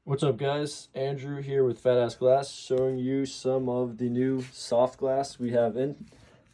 What's up, guys? Andrew here with Fat Ass Glass, showing you some of the new soft glass we have in.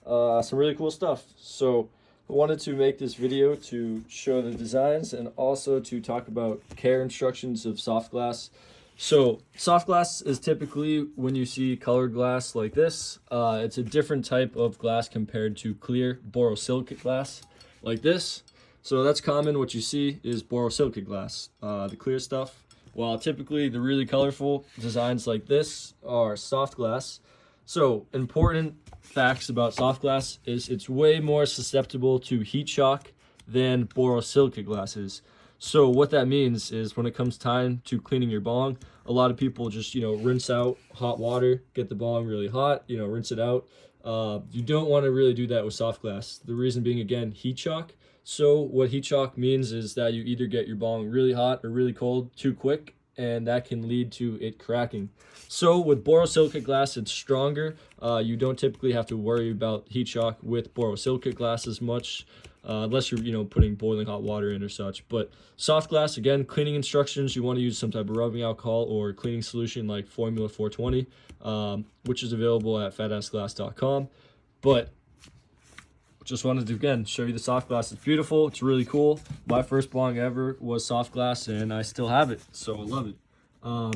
Some really cool stuff. So I wanted to make this video to show the designs and also to talk about care instructions of soft glass. So soft glass is typically when you see colored glass like this. It's a different type of glass compared to clear borosilicate glass like this. So that's common. What you see is borosilicate glass, the clear stuff. While typically the really colorful designs like this are soft glass. So important facts about soft glass is it's way more susceptible to heat shock than borosilicate glass is. So what that means is when it comes time to cleaning your bong, a lot of people just, rinse out hot water, get the bong really hot, rinse it out. You don't want to really do that with soft glass. The reason being, again, heat shock. So what heat shock means is that you either get your bong really hot or really cold too quick, and that can lead to it cracking. So with borosilicate glass, it's stronger. You don't typically have to worry about heat shock with borosilicate glass as much, unless you're putting boiling hot water in or such. But soft glass, again, cleaning instructions, you want to use some type of rubbing alcohol or cleaning solution like Formula 420, which is available at fatassglass.com. But just wanted to, again, show you the soft glass. It's beautiful. It's really cool. My first bong ever was soft glass, and I still have it, so I love it.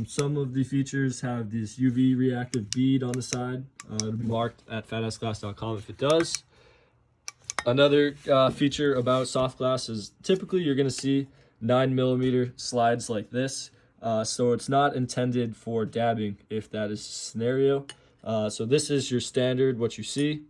Some of the features have this UV reactive bead on the side. It'll be marked at fatassglass.com if it does. Another feature about soft glass is typically you're going to see 9mm slides like this. So it's not intended for dabbing if that is the scenario. So this is your standard, what you see.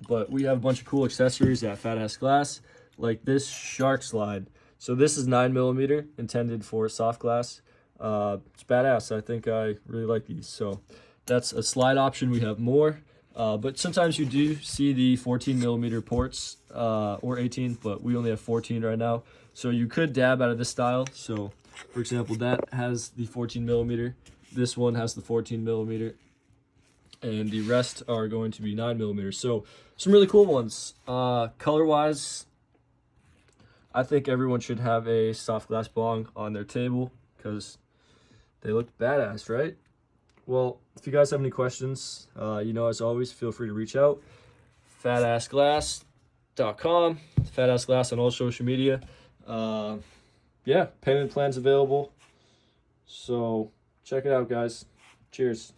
But we have a bunch of cool accessories at Fat Ass Glass, like this shark slide. So this is 9mm, intended for soft glass. It's badass. I think I really like these. So that's a slide option. We have more, but sometimes you do see the 14mm ports or 18, but we only have 14 right now. So you could dab out of this style. So for example, that has the 14mm. This one has the 14mm. And the rest are going to be 9mm. So some really cool ones. Color wise, I think everyone should have a soft glass bong on their table because they look badass, right? Well, if you guys have any questions, as always, feel free to reach out. fatassglass.com, Fatass Glass on all social media. Yeah, payment plans available. So check it out, guys. Cheers.